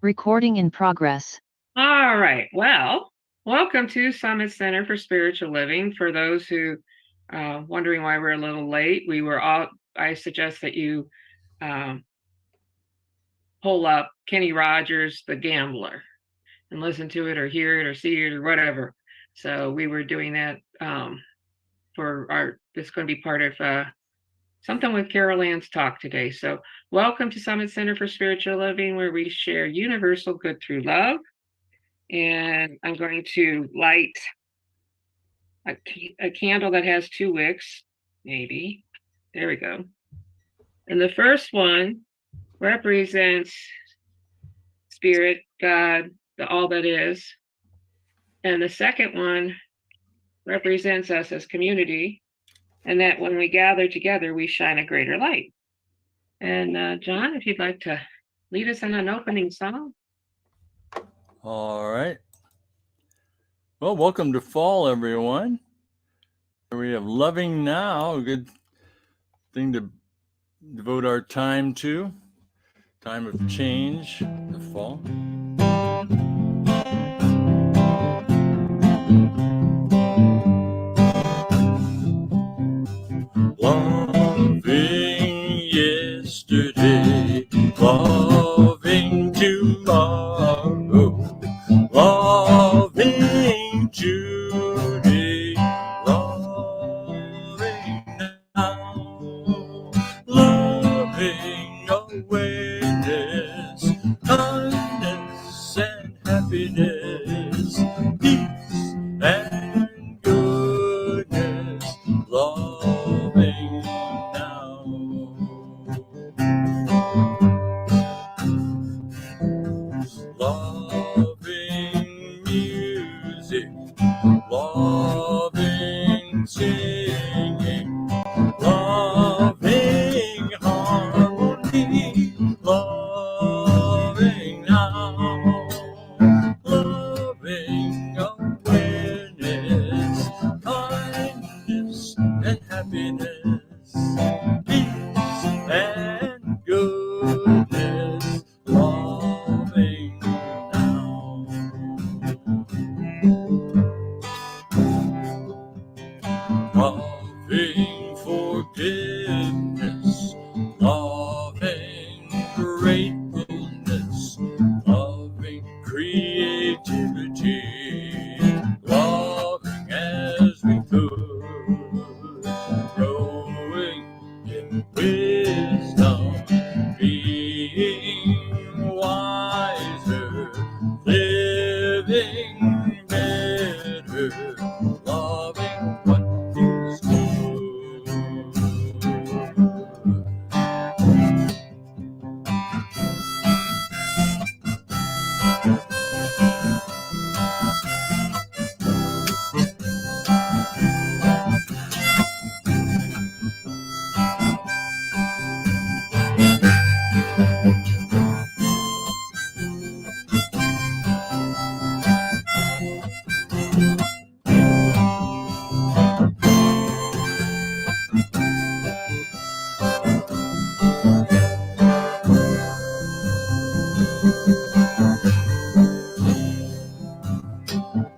Recording in progress. All right. Well, welcome to Summit Center for Spiritual Living. For those who wondering why we're a little late, I suggest that you um, pull up Kenny Rogers, The Gambler, and listen to it or hear it or see it or whatever. So we were doing that it's going to be part of something with Carol Ann's talk today. So welcome to Summit Center for Spiritual Living, where we share universal good through love. And I'm going to light a candle that has 2 wicks, maybe. There we go. And the first one represents spirit, God, the all that is. And the second one represents us as community, and that when we gather together, we shine a greater light. And John, if you'd like to lead us in an opening song. All right. Well, welcome to fall, everyone. We have Loving Now, a good thing to devote our time to. Time of change, the fall. Loving yesterday, loving tomorrow, loving today, loving now, loving awareness, kindness and happiness, peace and goodness, loving now. Loving music, loving singing, loving harmony, loving now, loving awareness, kindness and happiness, peace and goodness, loving now. Loving forgiveness, loving gratefulness, loving creativity, loving as we could, growing in wisdom, being wiser, living better, loving what is good.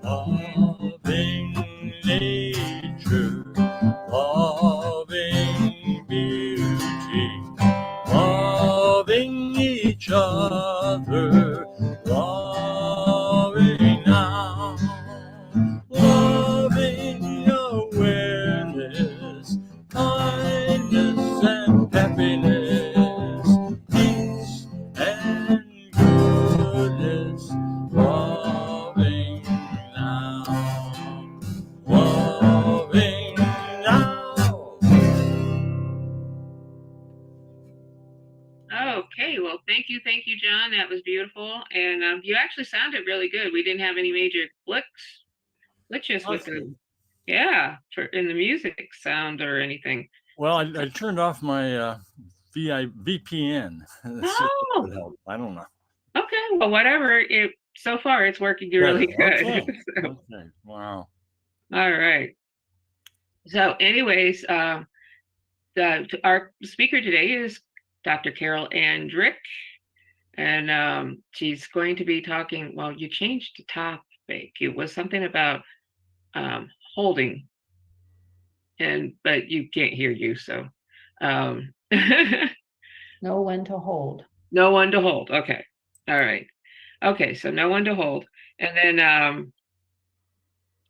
Loving nature, loving beauty, loving each other, loving now, loving awareness, kindness and happiness, peace and goodness, loving now, loving now. Okay, well, thank you, John. That was beautiful, and you actually sounded really good. We didn't have any major glitches with the in the music sound or anything. Well, I turned off my VPN. Oh, Would help. I don't know. okay. Well, whatever. So far it's working really good. Okay. So, Okay. Wow. all right. So, anyways, our speaker today is Dr. Carol Ann Drick, And she's going to be talking. Well, you changed the topic. It was something about holding, but you can't hear you, so Know when to hold. no one to hold. Okay, all right. Okay, so no one to hold, and then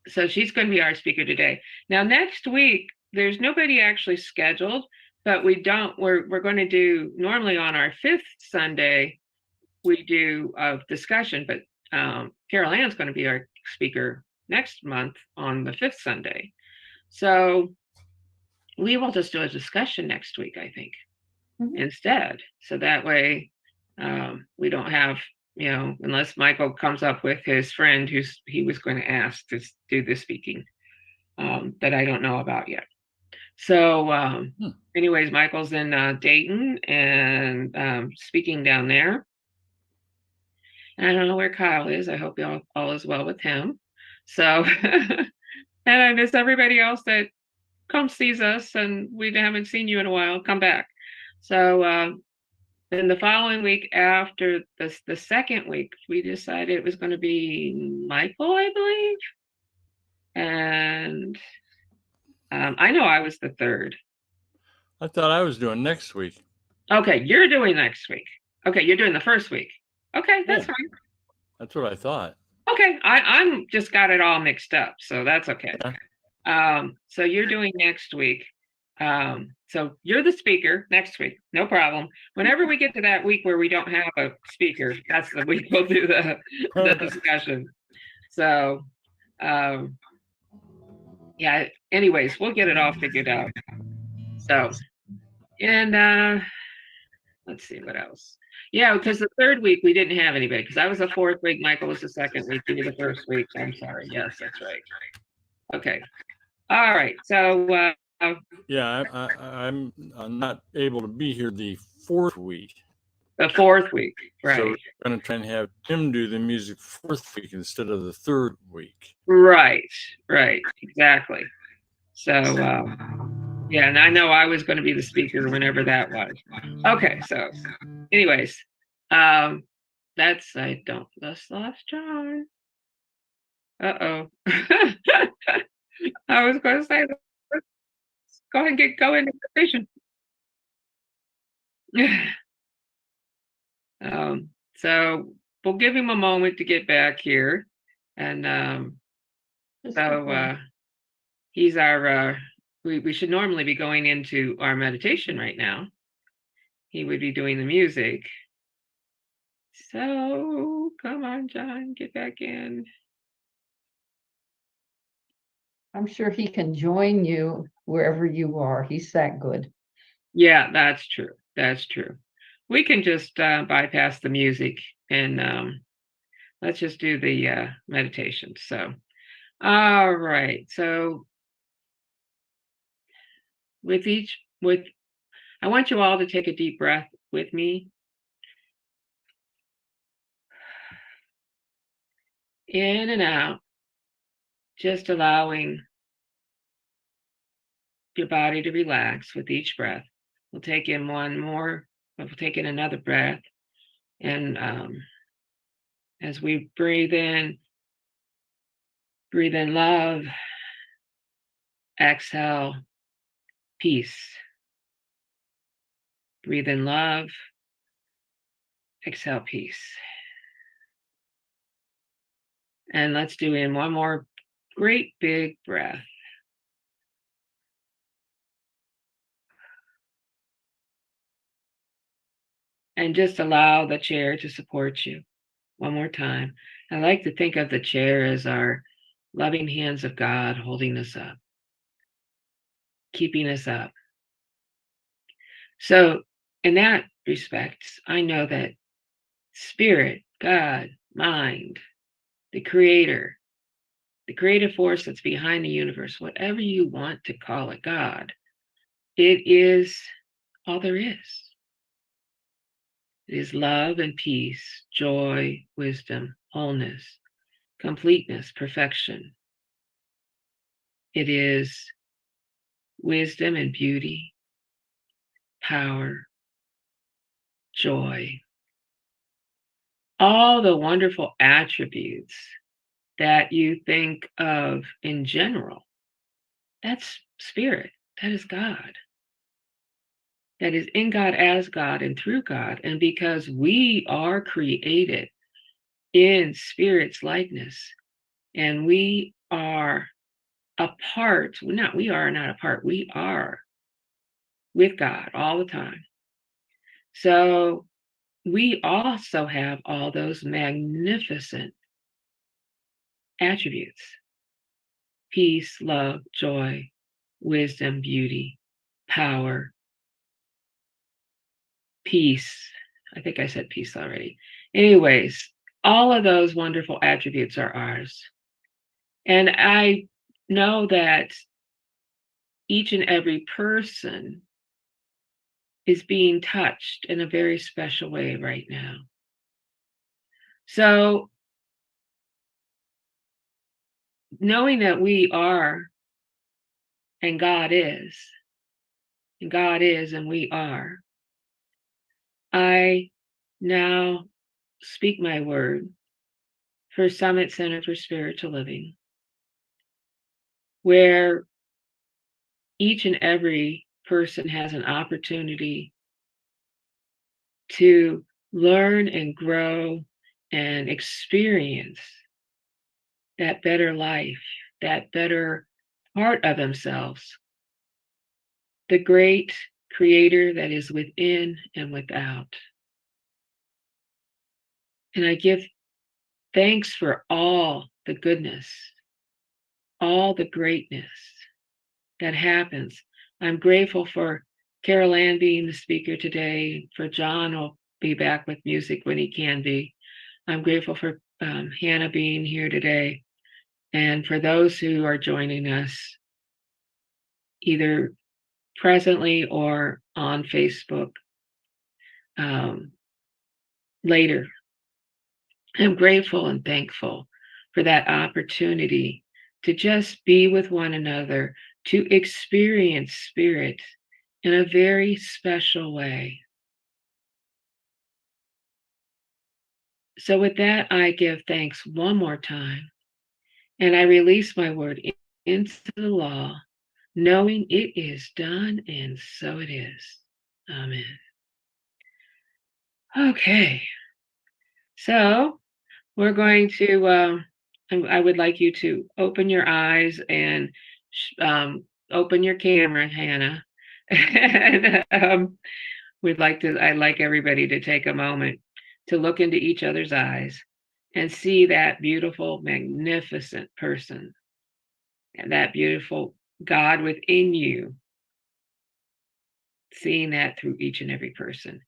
so she's going to be our speaker today. Now next week, there's nobody actually scheduled, but we're going to do, normally on our 5th Sunday, we do a discussion, but Carol Ann's going to be our speaker next month on the 5th Sunday. So we will just do a discussion next week, I think, instead. So that way we don't have, unless Michael comes up with his friend he was going to ask to do the speaking that I don't know about yet. So anyways, Michael's in Dayton and speaking down there. And I don't know where Kyle is. I hope all is well with him. So, and I miss everybody else that comes sees us, and we haven't seen you in a while. Come back. So then the following week after the second week, we decided it was going to be Michael, I believe. And I know I was the third. I thought I was doing next week. Okay, you're doing next week. Okay, you're doing the first week. Okay, that's fine. That's what I thought. Okay, I'm just got it all mixed up, so that's okay. So you're doing next week. So you're the speaker next week, no problem. Whenever we get to that week where we don't have a speaker, that's the week we'll do the discussion. So yeah, anyways, we'll get it all figured out. So, and let's see what else. Yeah, because the third week we didn't have anybody, because I was the fourth week, Michael was the second week, you were the first week. I'm sorry. Yes, that's right. Okay. All right. So yeah, I'm not able to be here the fourth week. The fourth week, right? So we're going to try and have him do the music fourth week instead of the third week. Right. Exactly. So yeah, and I know I was going to be the speaker whenever that was. Okay. So, anyways, I lost John. Uh-oh. I was going to say, let's go ahead and go into the station. So we'll give him a moment to get back here. And he's our, we should normally be going into our meditation right now. He would be doing the music. So come on, John, get back in. I'm sure he can join you wherever you are. He's that good. Yeah, that's true. That's true. We can just bypass the music and let's just do the meditation. So, all right. So I want you all to take a deep breath with me. In and out, just allowing your body to relax with each breath. We'll take in one more, we'll take in another breath. And as we breathe in love, exhale, peace. Breathe in love, exhale, peace. And let's do in one more great big breath. And just allow the chair to support you. One more time. I like to think of the chair as our loving hands of God holding us up, keeping us up. So in that respect, I know that spirit, God, mind, the creator, the creative force that's behind the universe, whatever you want to call it, God, it is all there is. It is love and peace, joy, wisdom, wholeness, completeness, perfection. It is wisdom and beauty, power, joy, all the wonderful attributes that you think of in general. That's spirit. That is God. That is in God, as God, and through God. And because we are created in spirit's likeness, and we are apart, we are not apart, we are with God all the time. So we also have all those magnificent attributes: peace, love, joy, wisdom, beauty, power, peace. I think I said peace already. Anyways, all of those wonderful attributes are ours. And I know that each and every person is being touched in a very special way right now. So, knowing that we are and God is, and God is and we are, I now speak my word for Summit Center for Spiritual Living, where each and every person has an opportunity to learn and grow and experience that better life, that better part of themselves, the great creator that is within and without. And I give thanks for all the goodness, all the greatness that happens. I'm grateful for Carol Ann being the speaker today, for John will be back with music when he can be. I'm grateful for Hannah being here today, and for those who are joining us either presently or on Facebook later. I'm grateful and thankful for that opportunity to just be with one another, to experience spirit in a very special way. So with that, I give thanks one more time, and I release my word into the law, knowing it is done, and so it is. Amen. Okay, so we're going to, I would like you to open your eyes and open your camera, Hannah. And I'd like everybody to take a moment to look into each other's eyes and see that beautiful, magnificent person and that beautiful God within you, seeing that through each and every person.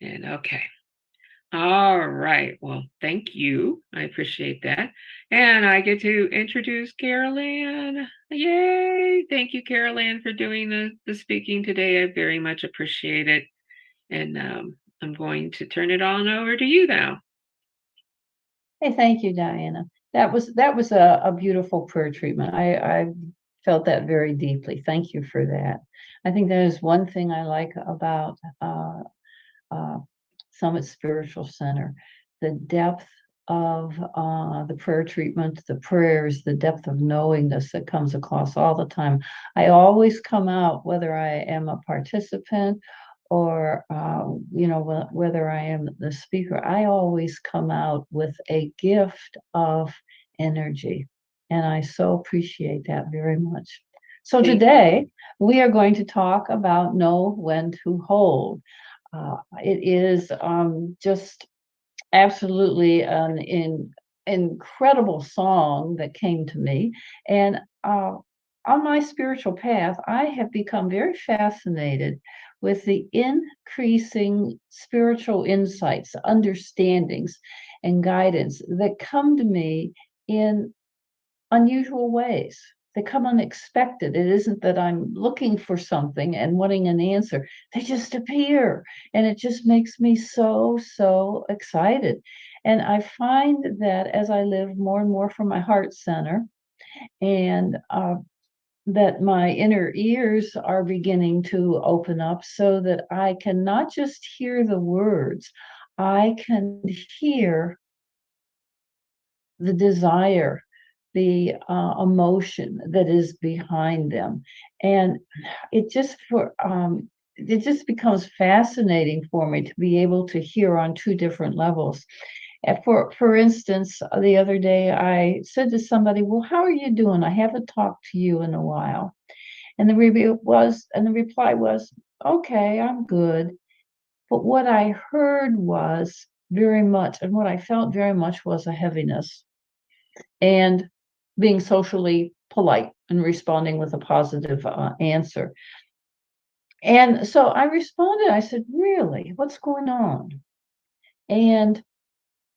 And okay. All right. Well, thank you. I appreciate that. And I get to introduce Carol Ann. Yay. Thank you, Carol Ann, for doing the speaking today. I very much appreciate it. And I'm going to turn it on over to you now. Hey, thank you, Diana. That was a beautiful prayer treatment. I felt that very deeply. Thank you for that. I think that is one thing I like about Summit Spiritual Center, the depth of the prayer treatment, the prayers, the depth of knowingness that comes across all the time. I always come out, whether I am a participant or whether I am the speaker, I always come out with a gift of energy, and I so appreciate that very much. So today we are going to talk about know when to hold. It is just absolutely an incredible song that came to me. And on my spiritual path, I have become very fascinated with the increasing spiritual insights, understandings, and guidance that come to me in unusual ways. They come unexpected. It isn't that I'm looking for something and wanting an answer. They just appear. And it just makes me so, so excited. And I find that as I live more and more from my heart center, and that my inner ears are beginning to open up so that I can not just hear the words, I can hear the desire, the emotion that is behind them. And it just it just becomes fascinating for me to be able to hear on two different levels. And for instance, the other day I said to somebody, "Well, how are you doing? I haven't talked to you in a while." And the reply was, "Okay, I'm good." But what I heard was very much, and what I felt very much was a heaviness and being socially polite and responding with a positive answer. And so I responded, I said, "Really, what's going on?" And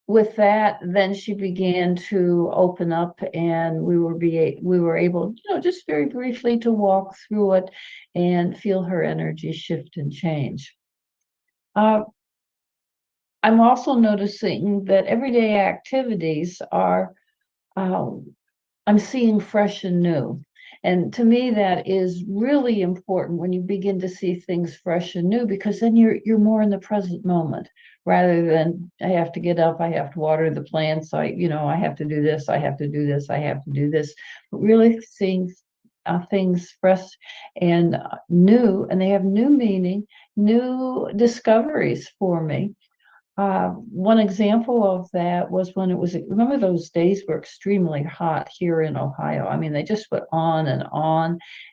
with that, then she began to open up, and we were able, just very briefly to walk through it and feel her energy shift and change. I'm also noticing that everyday activities are, I'm seeing fresh and new. And to me, that is really important when you begin to see things fresh and new, because then you're more in the present moment rather than I have to get up, I have to water the plants, I have to do this, I have to do this, I have to do this. But really seeing things fresh and new, and they have new meaning, new discoveries for me. One example of that was when remember those days were extremely hot here in Ohio. I mean, they just went on,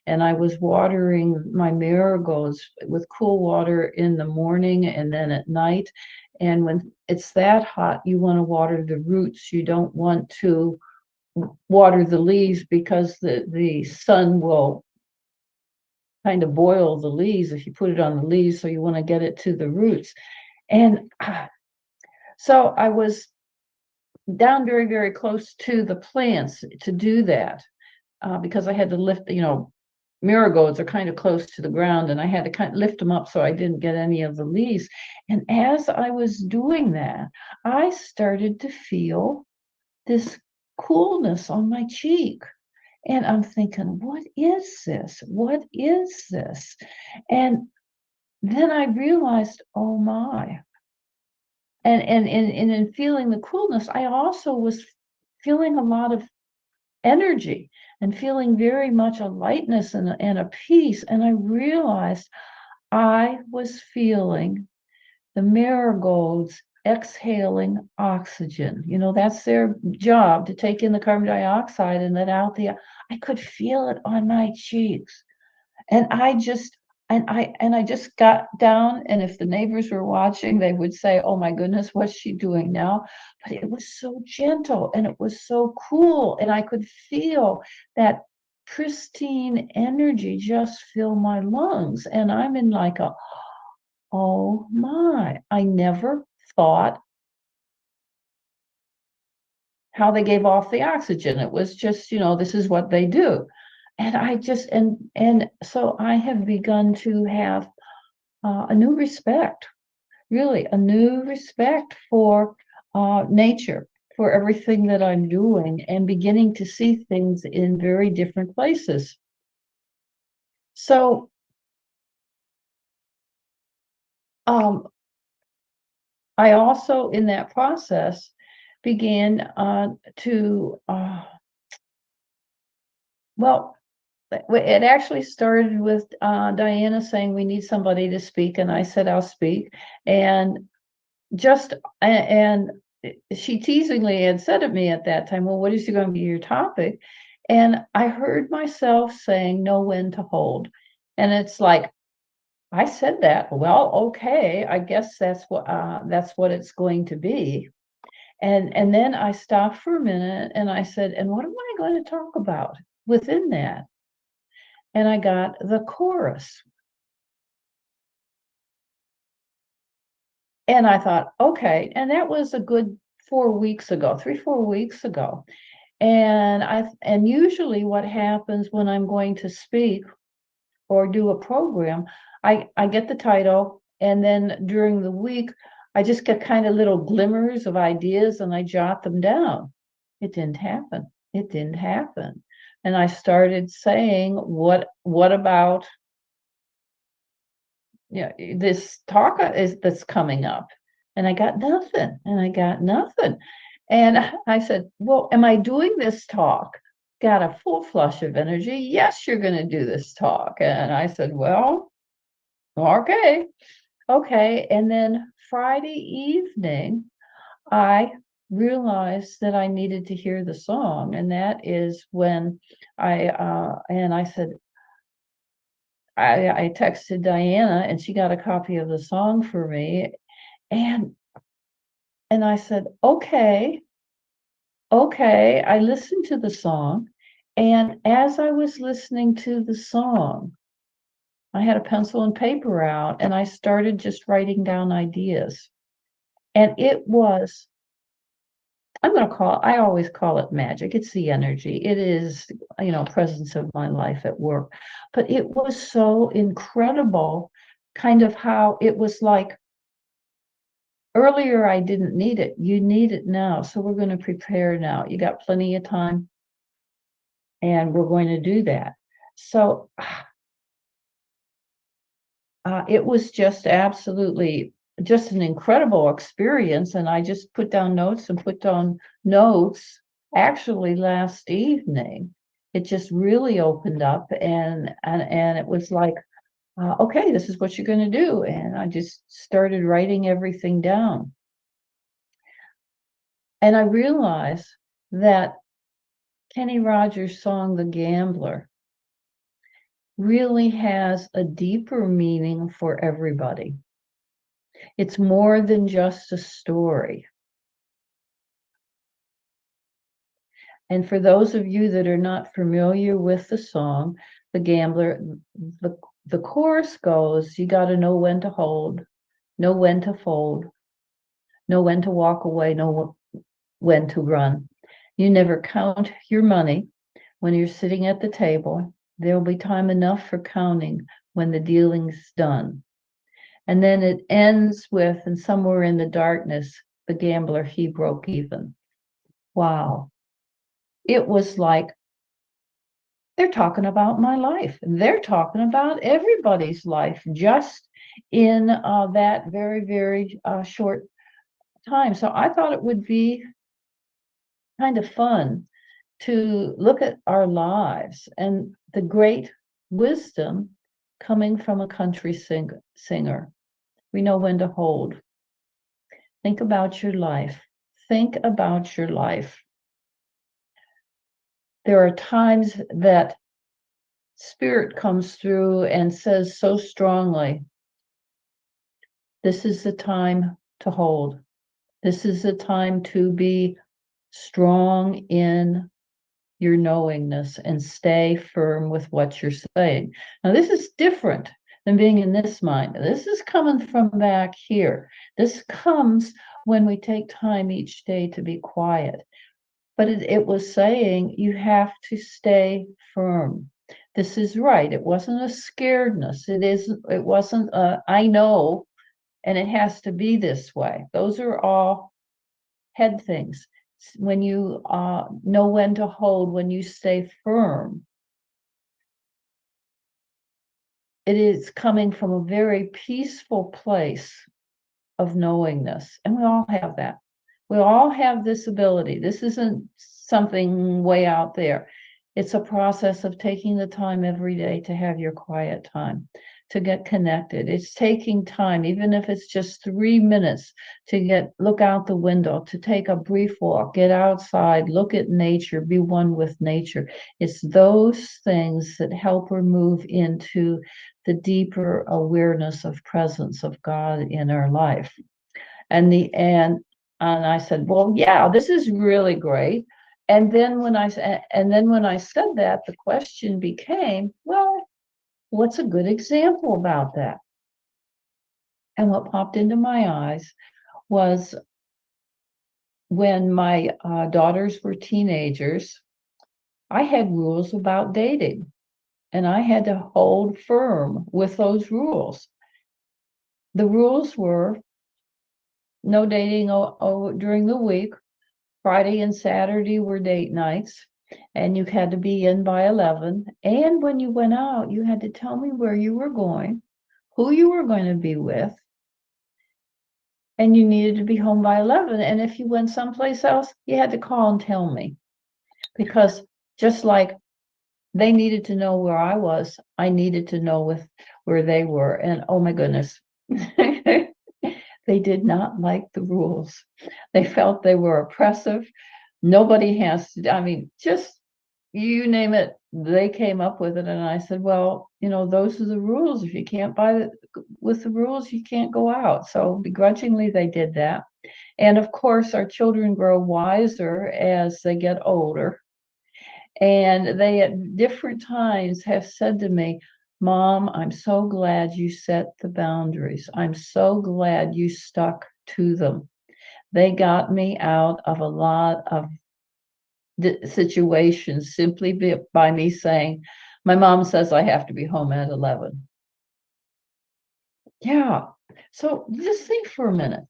and I was watering my marigolds with cool water in the morning and then at night. And when it's that hot, you want to water the roots. You don't want to water the leaves because the sun will kind of boil the leaves if you put it on the leaves. So you want to get it to the roots. And so I was down very, very close to the plants to do that because I had to lift, marigolds are kind of close to the ground, and I had to kind of lift them up so I didn't get any of the leaves. And as I was doing that, I started to feel this coolness on my cheek. And I'm thinking, what is this? What is this? And then I realized, oh my. And in feeling the coolness, I also was feeling a lot of energy and feeling very much a lightness and a peace. And I realized I was feeling the marigolds exhaling oxygen. That's their job, to take in the carbon dioxide and let out I could feel it on my cheeks. And I just got down, and if the neighbors were watching, they would say, "Oh my goodness, what's she doing now?" But it was so gentle and it was so cool, and I could feel that pristine energy just fill my lungs. And I'm in like oh my, I never thought how they gave off the oxygen. It was just, this is what they do. And I just, and so I have begun to have a new respect, really a new respect for nature, for everything that I'm doing, and beginning to see things in very different places. So I also, in that process, began to, well, it actually started with Diana saying we need somebody to speak, and I said I'll speak. And and she teasingly had said to me at that time, "Well, what is going to be your topic?" And I heard myself saying, "Know when to hold." And it's like, I said that. Well, okay, I guess that's what it's going to be. And then I stopped for a minute and I said, "And what am I going to talk about within that?" And I got the chorus. And I thought, okay, and that was a good 4 weeks ago, 3, 4 weeks ago. And usually what happens when I'm going to speak or do a program, I get the title, and then during the week, I just get kind of little glimmers of ideas and I jot them down. It didn't happen. It didn't happen. And I started saying, what about this talk that's coming up? And I got nothing, and I got nothing. And I said, well, am I doing this talk? Got a full flush of energy. Yes, you're going to do this talk. And I said, well, okay. Okay. And then Friday evening, I realized that I needed to hear the song. And that is when I said, I texted Diana and she got a copy of the song for me. And I said, okay. I listened to the song. And as I was listening to the song, I had a pencil and paper out and I started just writing down ideas. And it was, I always call it magic. It's the energy. It is, presence of my life at work. But it was so incredible, kind of how it was like, earlier I didn't need it. You need it now. So we're going to prepare now. You got plenty of time. And we're going to do that. So it was just absolutely just an incredible experience. And I just put down notes actually last evening. It just really opened up and it was like, okay, this is what you're going to do. And I just started writing everything down. And I realized that Kenny Rogers' song, The Gambler, really has a deeper meaning for everybody. It's more than just a story. And for those of you that are not familiar with the song, The Gambler, the chorus goes, you got to know when to hold, know when to fold, know when to walk away, know when to run. You never count your money when you're sitting at the table. There'll be time enough for counting when the dealing's done. And then it ends with, and somewhere in the darkness, the gambler, he broke even. Wow. It was like, they're talking about my life. They're talking about everybody's life just in that very, very short time. So I thought it would be kind of fun to look at our lives and the great wisdom coming from a country singer. We know when to hold. Think about your life. Think about your life. There are times that Spirit comes through and says so strongly, this is the time to hold. This is the time to be strong in your knowingness and stay firm with what you're saying. Now, this is different than being in this mind. This is coming from back here. This comes when we take time each day to be quiet. But it was saying you have to stay firm. This is right. It wasn't a scaredness. It wasn't a, I know, and it has to be this way. Those are all head things. When you know when to hold, when you stay firm, it is coming from a very peaceful place of knowingness. And we all have that. We all have this ability. This isn't something way out there. It's a process of taking the time every day to have your quiet time, to get connected. It's taking time, even if it's just 3 minutes, to look out the window, to take a brief walk, get outside, look at nature, be one with nature. It's those things that help her move into the deeper awareness of presence of God in our life. And I said, well, yeah, this is really great. And then when I said that, the question became, well, what's a good example about that? And what popped into my eyes was when my daughters were teenagers, I had rules about dating, and I had to hold firm with those rules. The rules were no dating during the week. Friday and Saturday were date nights, and you had to be in by 11. And when you went out, you had to tell me where you were going, who you were going to be with, and you needed to be home by 11. And if you went someplace else, you had to call and tell me, because just like they needed to know where I was, I needed to know where they were. And oh my goodness, they did not like the rules. They felt they were oppressive. Nobody has to, I mean, just you name it, they came up with it. And I said, well, those are the rules. If you can't buy with the rules, you can't go out. So begrudgingly, they did that. And of course, our children grow wiser as they get older. And they at different times have said to me, Mom, I'm so glad you set the boundaries. I'm so glad you stuck to them. They got me out of a lot of situations simply by me saying, my mom says I have to be home at 11. Yeah. So just think for a minute.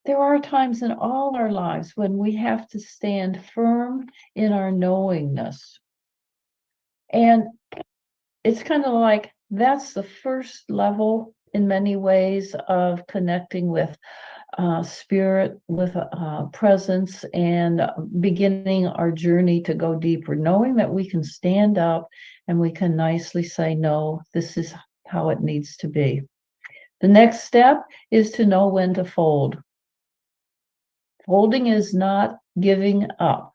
There are times in all our lives when we have to stand firm in our knowingness. And it's kind of like that's the first level in many ways of connecting with spirit, with presence, and beginning our journey to go deeper, knowing that we can stand up and we can nicely say, no, this is how it needs to be. The next step is to know when to fold. Folding is not giving up.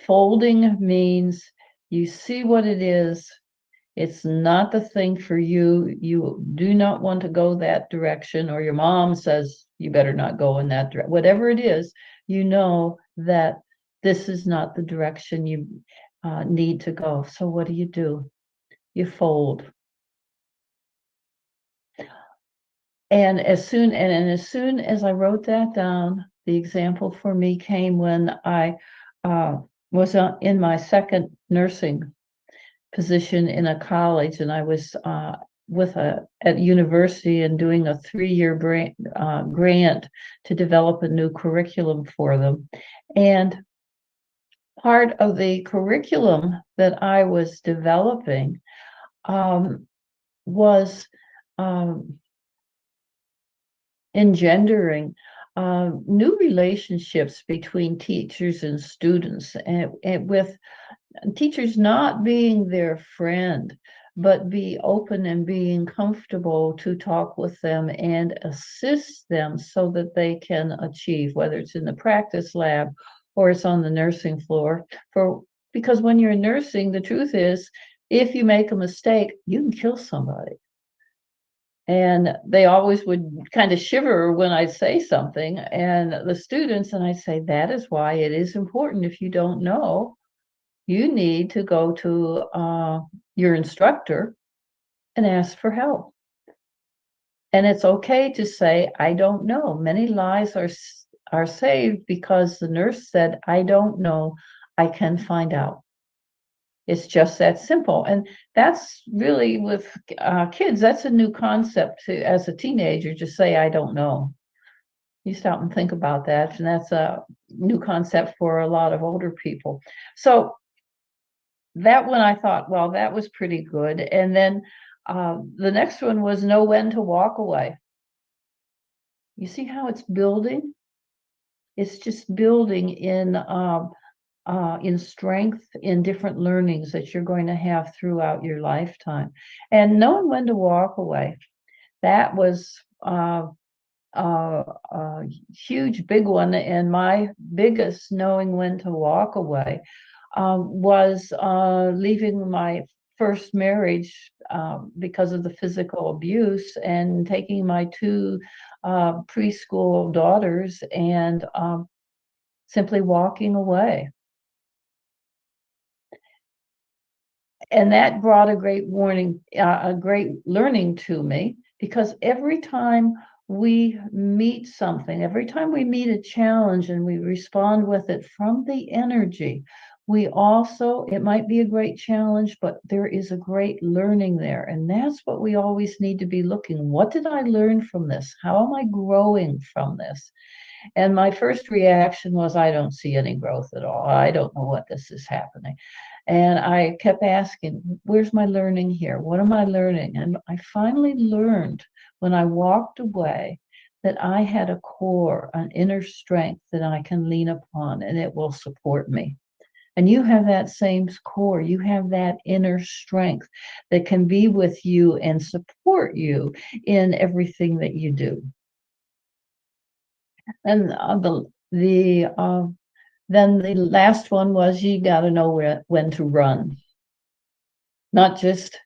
Folding means you see what it is. It's not the thing for you. You do not want to go that direction, or your mom says you better not go in that direction. Whatever it is, you know that this is not the direction you need to go. So what do? You fold. And as soon as I wrote that down, the example for me came when I was in my second nursing position in a college, and I was at university and doing a 3-year grant to develop a new curriculum for them. And part of the curriculum that I was developing was engendering new relationships between teachers and students, and with teachers not being their friend, but be open and being comfortable to talk with them and assist them so that they can achieve, whether it's in the practice lab or it's on the nursing floor. Because when you're nursing, the truth is, if you make a mistake, you can kill somebody. And they always would kind of shiver when I say something, and the students, and I say, that is why it is important. If you don't know, you need to go to your instructor and ask for help. And it's okay to say, I don't know. Many lives are saved because the nurse said, I don't know, I can find out. It's just that simple. And that's really with kids, that's a new concept as a teenager, just say, I don't know. You stop and think about that. And that's a new concept for a lot of older people. So that one I thought, well, that was pretty good. And then the next one was know when to walk away. You see how it's building? It's just building in strength, in different learnings that you're going to have throughout your lifetime. And knowing when to walk away, that was a huge, big one. And my biggest knowing when to walk away was leaving my first marriage because of the physical abuse, and taking my 2 preschool daughters and simply walking away. And that brought a great learning to me, because every time we meet something, every time we meet a challenge and we respond with it from the energy, it might be a great challenge, but there is a great learning there. And that's what we always need to be looking. What did I learn from this? How am I growing from this? And my first reaction was, I don't see any growth at all. I don't know what this is happening. And I kept asking, where's my learning here? What am I learning? And I finally learned when I walked away, that I had a core, an inner strength that I can lean upon and it will support me. And you have that same core, you have that inner strength that can be with you and support you in everything that you do. And then the last one was you got to know when to run, not just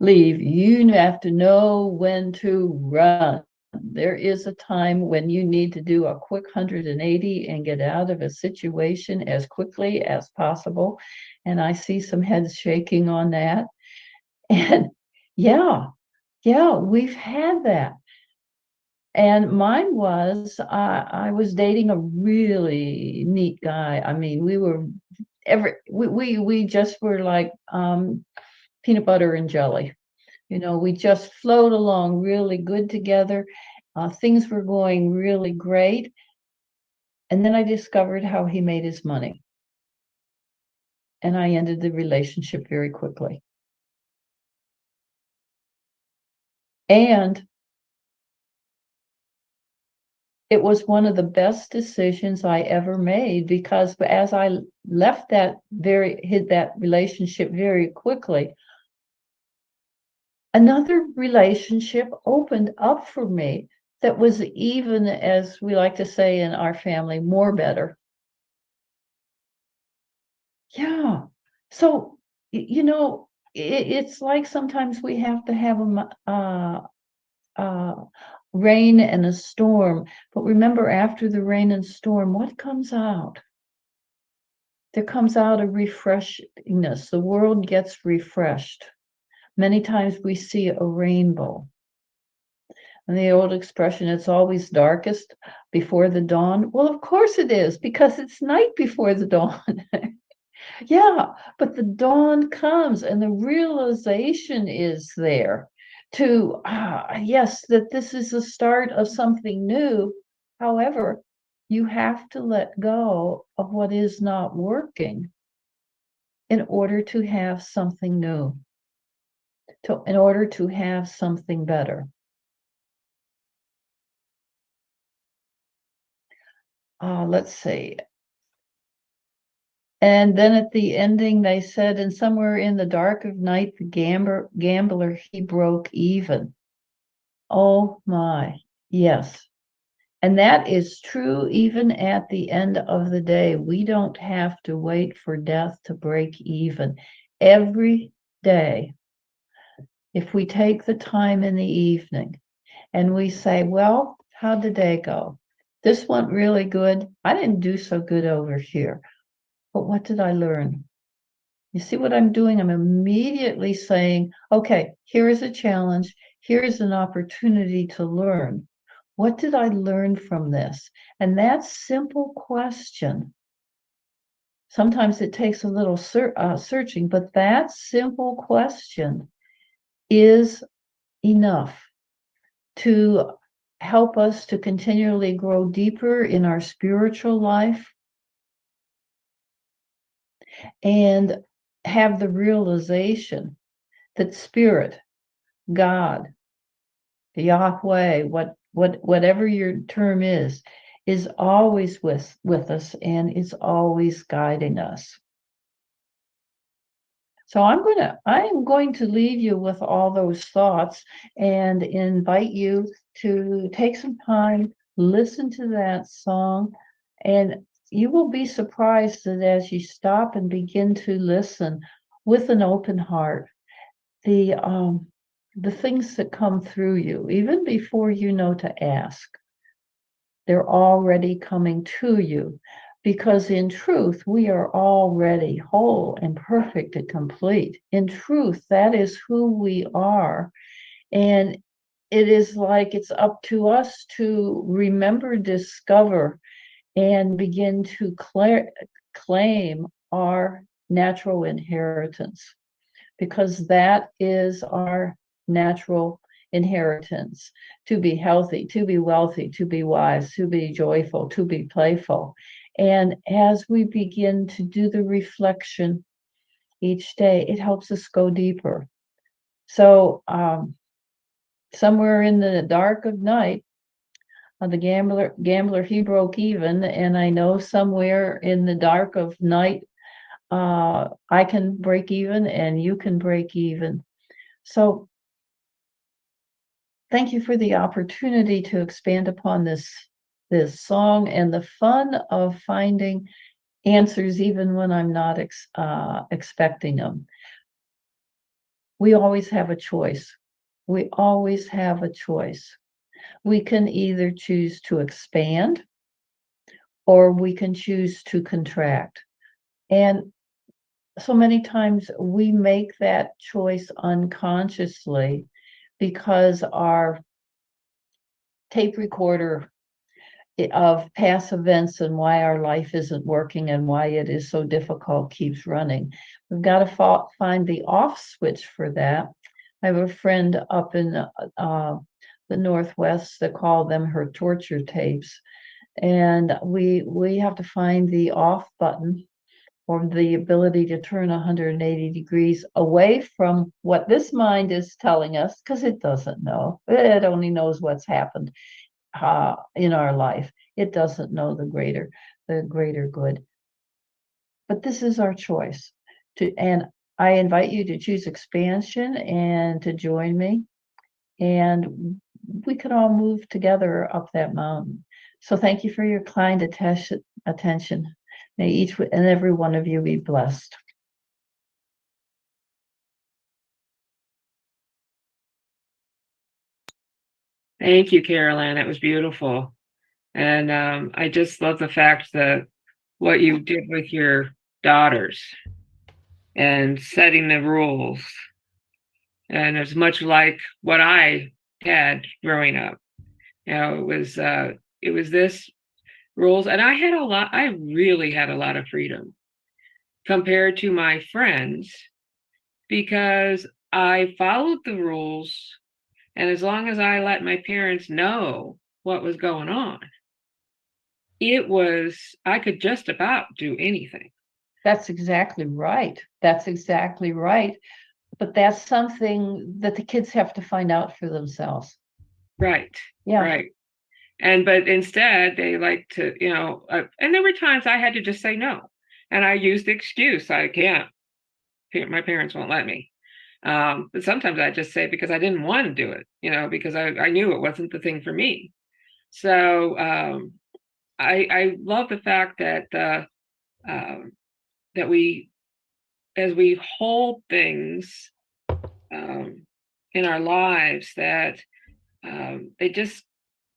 leave. You have to know when to run. There is a time when you need to do a quick 180 and get out of a situation as quickly as possible. And I see some heads shaking on that. And yeah, we've had that. And mine was, I was dating a really neat guy. I mean, we just were like peanut butter and jelly. You know, we just flowed along really good together. Things were going really great. And then I discovered how he made his money. And I ended the relationship very quickly. And it was one of the best decisions I ever made, because as I left that relationship very quickly, another relationship opened up for me that was, even, as we like to say in our family, more better. Yeah. So, you know, it's like sometimes we have to have a rain and a storm. But remember, after the rain and storm, what comes out? There comes out a refreshingness. The world gets refreshed. Many times we see a rainbow. And the old expression, it's always darkest before the dawn. Well, of course it is, because it's night before the dawn. Yeah, but the dawn comes and the realization is there to, yes, that this is the start of something new. However, you have to let go of what is not working in order to have something new, in order to have something better. Let's see. And then at the ending, they said, and somewhere in the dark of night, the gambler, he broke even. Oh my, yes. And that is true even at the end of the day. We don't have to wait for death to break even. Every day, if we take the time in the evening and we say, well, how'd the day go? This went really good. I didn't do so good over here. But what did I learn? You see what I'm doing? I'm immediately saying, okay, here is a challenge. Here is an opportunity to learn. What did I learn from this? And that simple question, sometimes it takes a little searching, but that simple question is enough to help us to continually grow deeper in our spiritual life and have the realization that Spirit, God, Yahweh, whatever your term is always with us and is always guiding us. So I am going to leave you with all those thoughts and invite you to take some time, listen to that song, and you will be surprised that as you stop and begin to listen with an open heart, the things that come through you, even before you know to ask, they're already coming to you. Because in truth, we are already whole and perfect and complete. In truth, that is who we are. And it is like it's up to us to remember, discover, and begin to claim our natural inheritance. Because that is our natural inheritance: to be healthy, to be wealthy, to be wise, to be joyful, to be playful. And as we begin to do the reflection each day, it helps us go deeper. So somewhere in the dark of night, the gambler, he broke even, and I know somewhere in the dark of night, I can break even and you can break even. So thank you for the opportunity to expand upon this song and the fun of finding answers even when I'm not expecting them. We always have a choice. We always have a choice. We can either choose to expand or we can choose to contract. And so many times we make that choice unconsciously because our tape recorder of past events and why our life isn't working and why it is so difficult keeps running. We've got to find the off switch for that. I have a friend up in the Northwest that call them her torture tapes. And we have to find the off button, or the ability to turn 180 degrees away from what this mind is telling us, because it doesn't know. It only knows what's happened in our life. It doesn't know the greater good. But this is our choice. And I invite you to choose expansion and to join me. And we can all move together up that mountain. So thank you for your kind attention. May each and every one of you be blessed. Thank you, Carol-Ann. That was beautiful. And I just love the fact that what you did with your daughters and setting the rules. And it's much like what I had growing up. You know, it was this rules. And I really had a lot of freedom compared to my friends because I followed the rules. And as long as I let my parents know what was going on, I could just about do anything. That's exactly right. That's exactly right. But that's something that the kids have to find out for themselves. Right. Yeah. Right. But instead they like to, and there were times I had to just say no. And I used the excuse, I can't, my parents won't let me. But sometimes I just say because I didn't want to do it, because I knew it wasn't the thing for me. So I love the fact that that as we hold things in our lives, that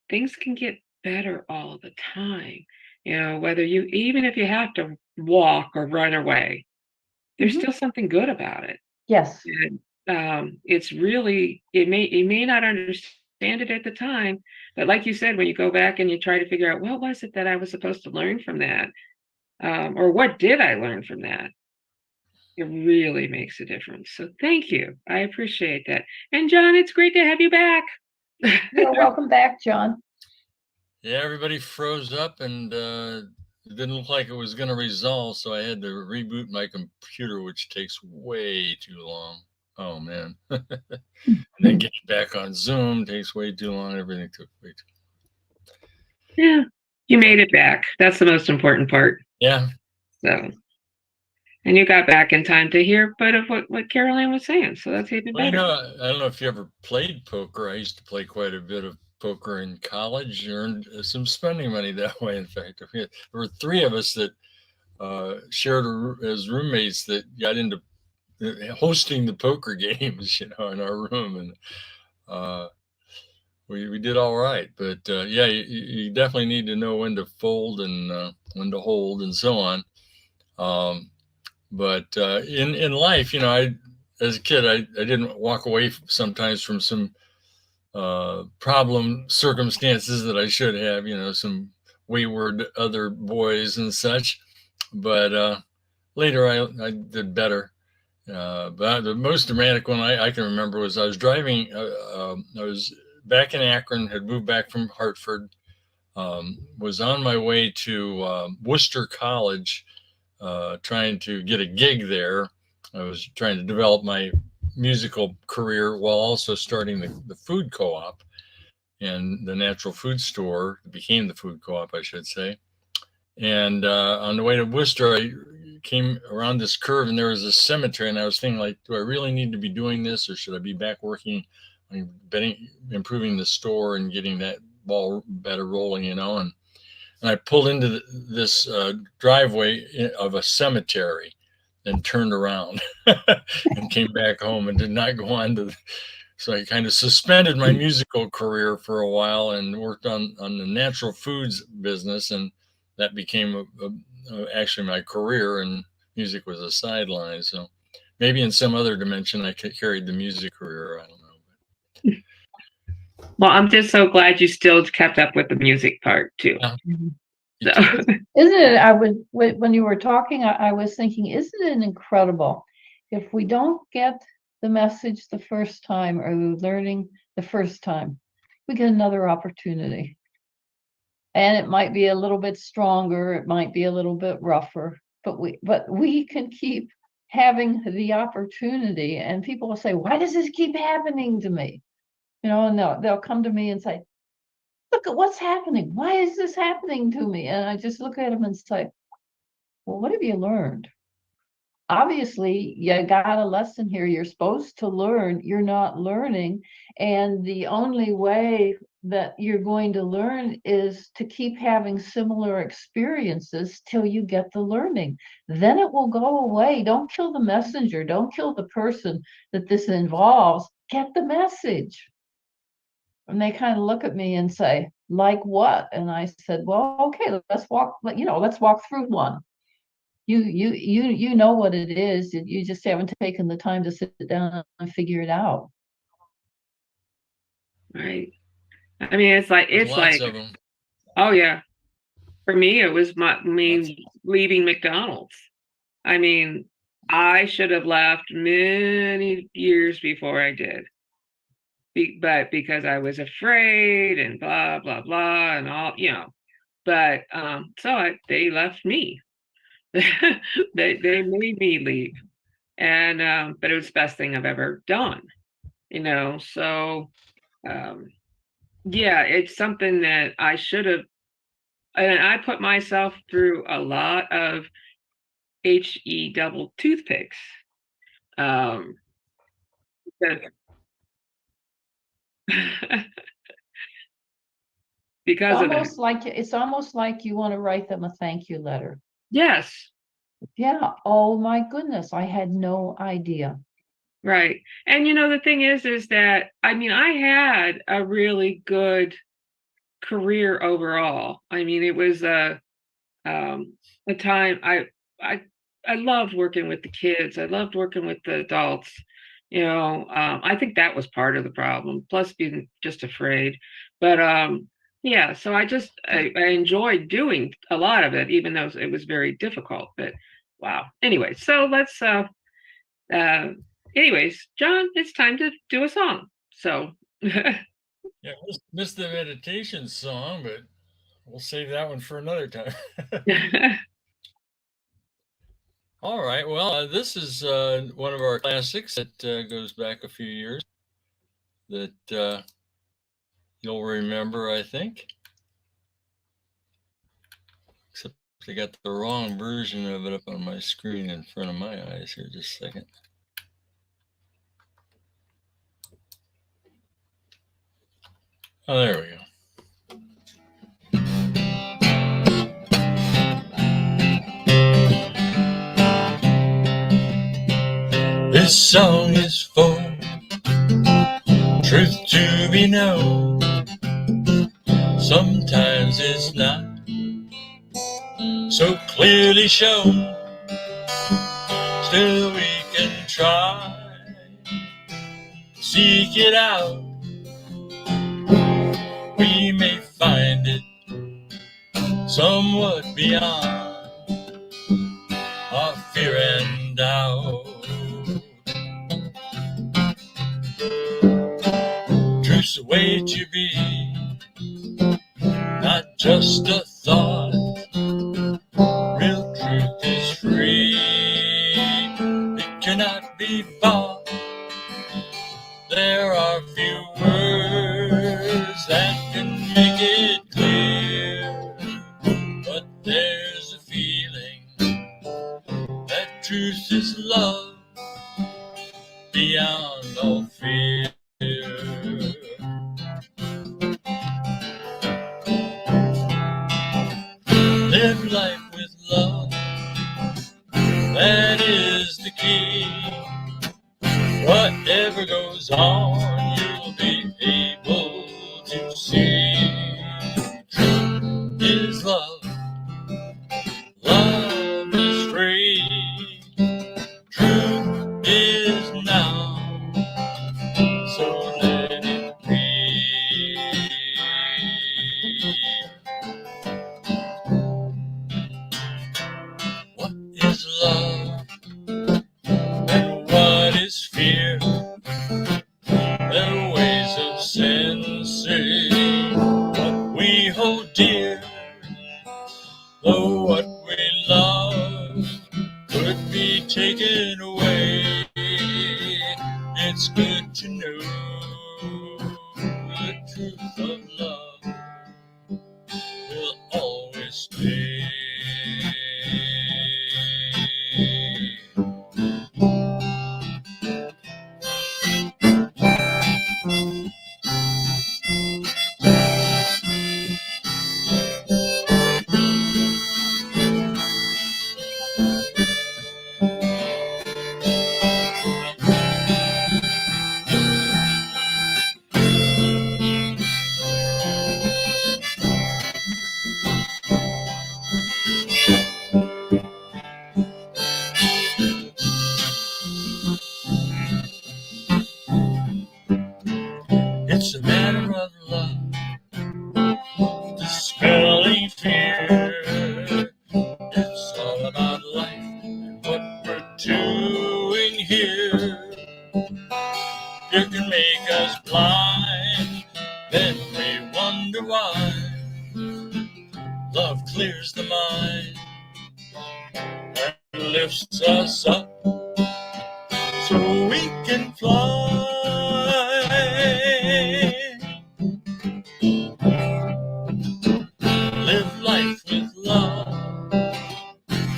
things can get better all the time. Whether even if you have to walk or run away, there's still something good about it. Yes. And it's really, you may not understand it at the time, but like you said, when you go back and you try to figure out what was it that I was supposed to learn from that, or what did I learn from that, it really makes a difference. So thank you. I appreciate that. And John, it's great to have you back. You're welcome back, John. Yeah, everybody froze up and it didn't look like it was going to resolve. So I had to reboot my computer, which takes way too long. Oh, man. And then getting back on Zoom takes way too long. Everything took way too long. Yeah, you made it back. That's the most important part. Yeah. So, and you got back in time to hear a bit of what Carol-Ann was saying. So that's even better. I don't know if you ever played poker. I used to play quite a bit of poker in college, earned some spending money that way. In fact, there were three of us that shared as roommates that got into hosting the poker games, in our room, and we did all right. But yeah, you definitely need to know when to fold and when to hold and so on. But in life, as a kid, I didn't walk away sometimes from some problem circumstances that I should have, some wayward other boys and such. But later I did better. But the most dramatic one I can remember was I was driving. I was back in Akron, had moved back from Hartford, was on my way to Worcester College, trying to get a gig there. I was trying to develop my musical career while also starting the food co-op and the natural food store. It became the food co-op, I should say. And on the way to Worcester, I came around this curve and there was a cemetery, and I was thinking, like, do I really need to be doing this, or should I be back working on improving the store and getting that ball better rolling, you know? And I pulled into this driveway of a cemetery and turned around and came back home and did not go on to. So I kind of suspended my musical career for a while and worked on the natural foods business, and that became actually my career, and music was a sideline. So maybe in some other dimension, I carried the music career. I don't know. Well, I'm just so glad you still kept up with the music part too. Yeah. So, Isn't it, when you were talking, I was thinking, isn't it incredible if we don't get the message the first time, or learning the first time, we get another opportunity. And it might be a little bit stronger, it might be a little bit rougher, but we can keep having the opportunity, and people will say, why does this keep happening to me? You know, and they'll come to me and say, look at what's happening. Why is this happening to me? And I just look at them and say, well, what have you learned? Obviously, you got a lesson here. You're supposed to learn. You're not learning. And the only way that you're going to learn is to keep having similar experiences till you get the learning. Then it will go away. Don't kill the messenger. Don't kill the person that this involves. Get the message. And they kind of look at me and say, like what? And I said, well, okay, let's walk through one. You know what it is. You just haven't taken the time to sit down and figure it out. right. I mean, it's like Lots of them. oh yeah. For me, it was leaving McDonald's. I mean, I should have left many years before I did. But because I was afraid and blah blah blah and all, you know. But they left me. they made me leave, and but it was the best thing I've ever done, you know. So yeah, it's something that I should have, and I put myself through a lot of HE double toothpicks. But because of that. It's almost like you want to write them a thank you letter. Yes. Yeah. Oh my goodness. I had no idea. Right. And you know, the thing is that, I mean, I had a really good career overall. I mean, it was a time I loved working with the kids. I loved working with the adults. You know, I think that was part of the problem, plus being just afraid. But yeah, so I enjoyed doing a lot of it, even though it was very difficult. But wow. Anyway, so let's anyways, John, it's time to do a song. So Yeah, missed the meditation song, but we'll save that one for another time. All right. Well, this is one of our classics that goes back a few years that you'll remember, I think. Except I got the wrong version of it up on my screen in front of my eyes here. Just a second. Oh, there we go. This song is for truth to be known. Sometimes it's not so clearly shown. Still we can try to seek it out. We may find it somewhat beyond our fear and doubt. Truth's the way to be, not just a thought. Real truth is free, it cannot be bought. is love beyond all fear. Live life with love, that is the key. Whatever goes on, you'll be able to see. Truth is love, love is free. Truth is now, so let it be. What is love and what is fear? There are ways of sensing what we hold dear, though what we love could be taken away. It's good to know the truth of love will always stay. It's a matter of love, dispelling fear. It's all about life and what we're doing here. You can make us blind, then we wonder why. Love clears the mind and lifts us up so we can fly. Live life with love,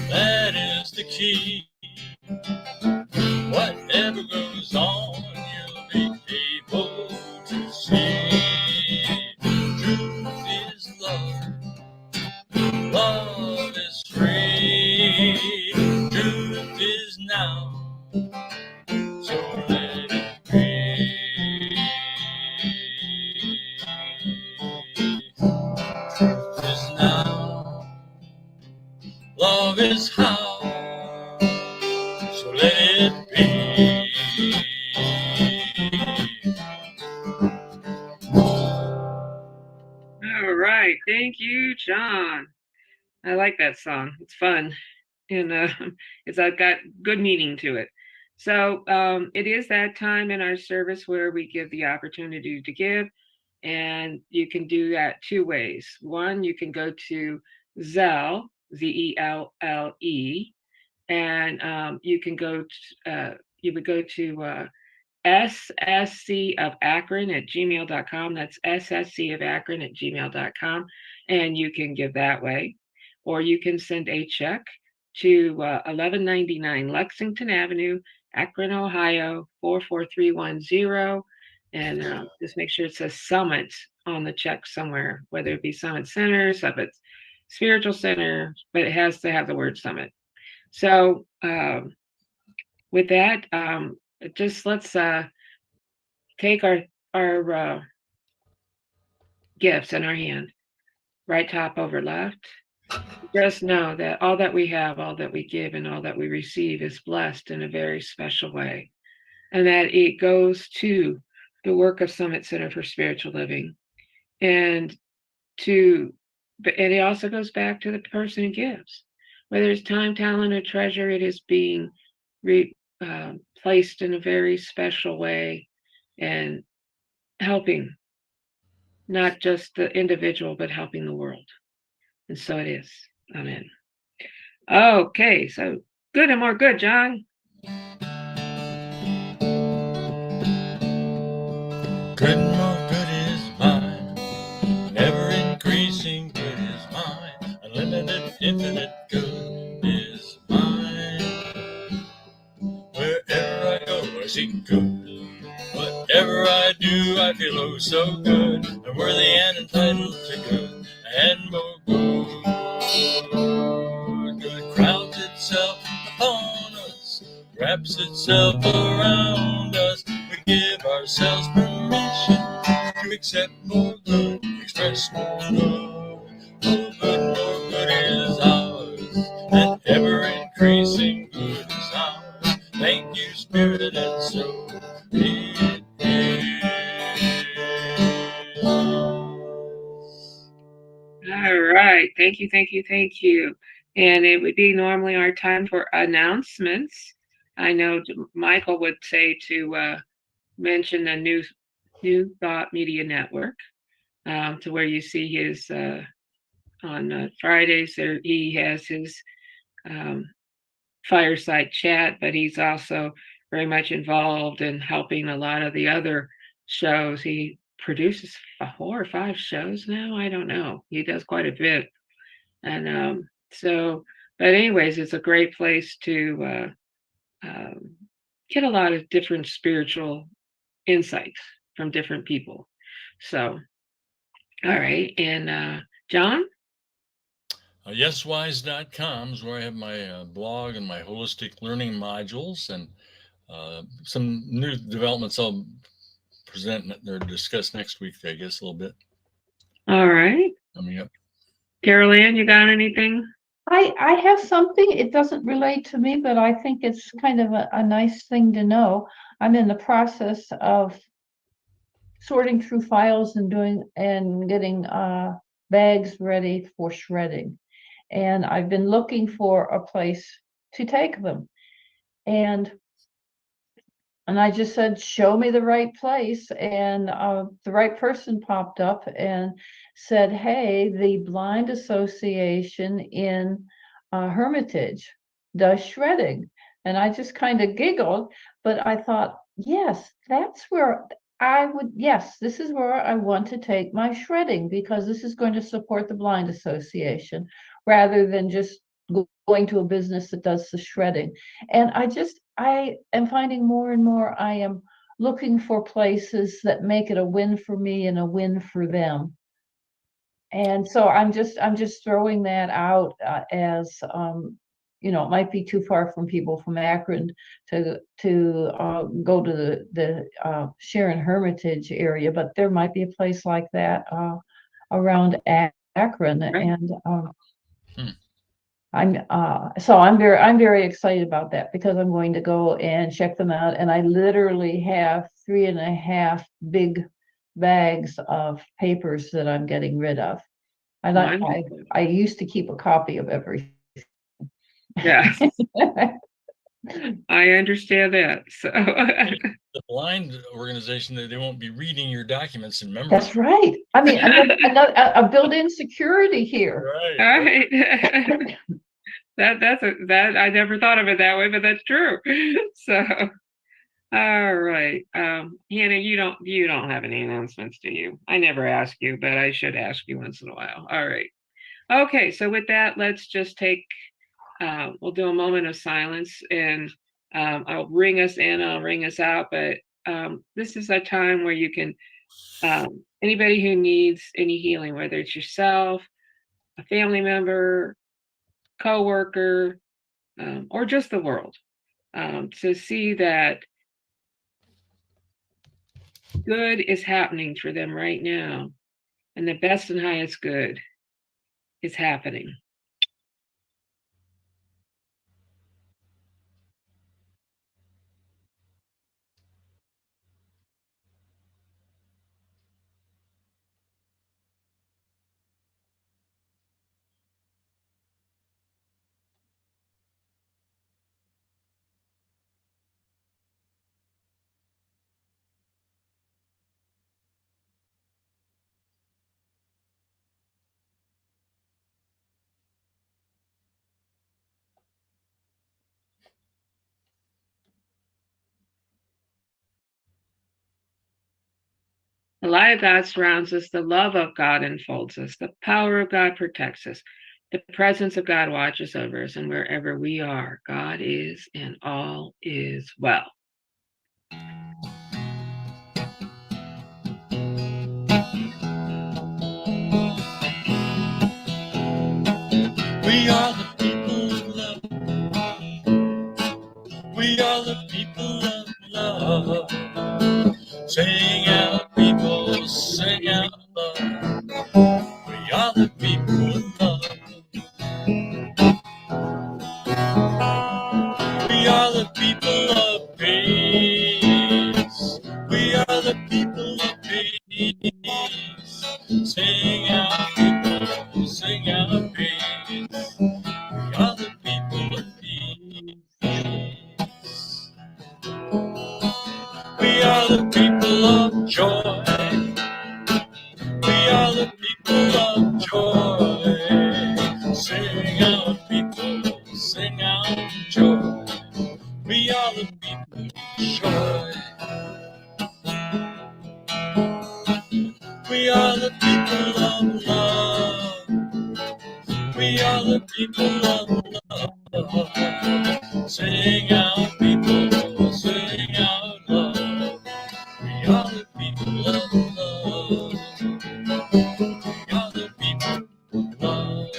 that is the key. Whatever goes on, you'll be able to see. Truth is love, love is free. Truth is now, so let it be. Truth is now, love is how, so let it be. All right. Thank you, John. I like that song. It's fun. And it's got good meaning to it. So it is that time in our service where we give the opportunity to give. And you can do that two ways. One, you can go to Zelle, Zelle, and you can go to, you would go to SSC of Akron at gmail.com. That's SSC of Akron at gmail.com. And you can give that way. Or you can send a check to 1199 Lexington Avenue, Akron, Ohio, 44310. And just make sure it says Summit on the check somewhere, whether it be Summit Center, Summit Spiritual Center, but it has to have the word Summit. So with that, just let's take our gifts in our hand, right top over left. Just know that all that we have, all that we give, and all that we receive is blessed in a very special way, and that it goes to the work of Summit Center for Spiritual Living, and it also goes back to the person who gives, whether it's time, talent, or treasure. It is being placed in a very special way and helping not just the individual, but helping the world. And so it is. Amen. Okay, so good and more good, John. Good and more good is mine, never increasing good is mine, unlimited, infinite good is mine. so good and worthy and entitled to good and more good. Good crowds itself upon us, wraps itself around us. We give ourselves permission to accept more good, express more good. More good is ours, and ever increasing good is ours. Thank you, Spirit, and so it is. All right. Thank you, thank you, thank you. And it would be normally our time for announcements. I know Michael would say to mention the New Thought Media Network, to where you see his on Fridays. There he has his fireside chat, but he's also very much involved in helping a lot of the other shows. He produces 4 or 5 shows now. I don't know. He does quite a bit. And but anyways, it's a great place to get a lot of different spiritual insights from different people. So, all right. And John? YesWise.com is where I have my blog and my holistic learning modules, and some new developments I'll present or discuss next week, I guess, a little bit. All right. Coming up. Carol Ann, you got anything? I have something. It doesn't relate to me, but I think it's kind of a nice thing to know. I'm in the process of sorting through files and getting bags ready for shredding. And I've been looking for a place to take them. And I just said, show me the right place. And the right person popped up and said, hey, the Blind Association in Hermitage does shredding. And I just kind of giggled, but I thought, yes, that's where this is where I want to take my shredding, because this is going to support the Blind Association rather than just going to a business that does the shredding. And I am finding more and more I am looking for places that make it a win for me and a win for them. And so I'm just throwing that out as it might be too far from people from Akron to go to the Sharon Hermitage area, but there might be a place like that around Akron. Right. And I'm very excited about that, because I'm going to go and check them out. And I literally have 3.5 big bags of papers that I'm getting rid of. I used to keep a copy of everything. Yeah. I understand that. So The blind organization, they won't be reading your documents and memorizing. That's right. I mean, a built-in security here. all Right. right. that I never thought of it that way, but that's true. So all right. Hannah, you don't have any announcements, do you? I never ask you, but I should ask you once in a while. All right. Okay, so with that, let's just we'll do a moment of silence, and I'll ring us in, I'll ring us out, but this is a time where you can, anybody who needs any healing, whether it's yourself, a family member, coworker, or just the world, to see that good is happening for them right now, and the best and highest good is happening. The light of God surrounds us. The love of God enfolds us. The power of God protects us. The presence of God watches over us. And wherever we are, God is, and all is well. We are the people of love. We are the people of love. Sing out, people, sing out love. We are the people of love. We are the people of peace. We are the people of peace. Sing out, people, sing out peace. We are the people of peace. We are the people of joy. We are the people of joy. Sing out, people, sing out joy. We are the people of joy. We are the people of love. We are the people of love. Sing out, people, sing out love. We are the people of love. We are the people of love.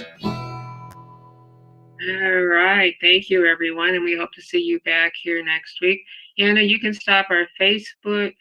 All right. Thank you, everyone. And we hope to see you back here next week. Anna, you can stop our Facebook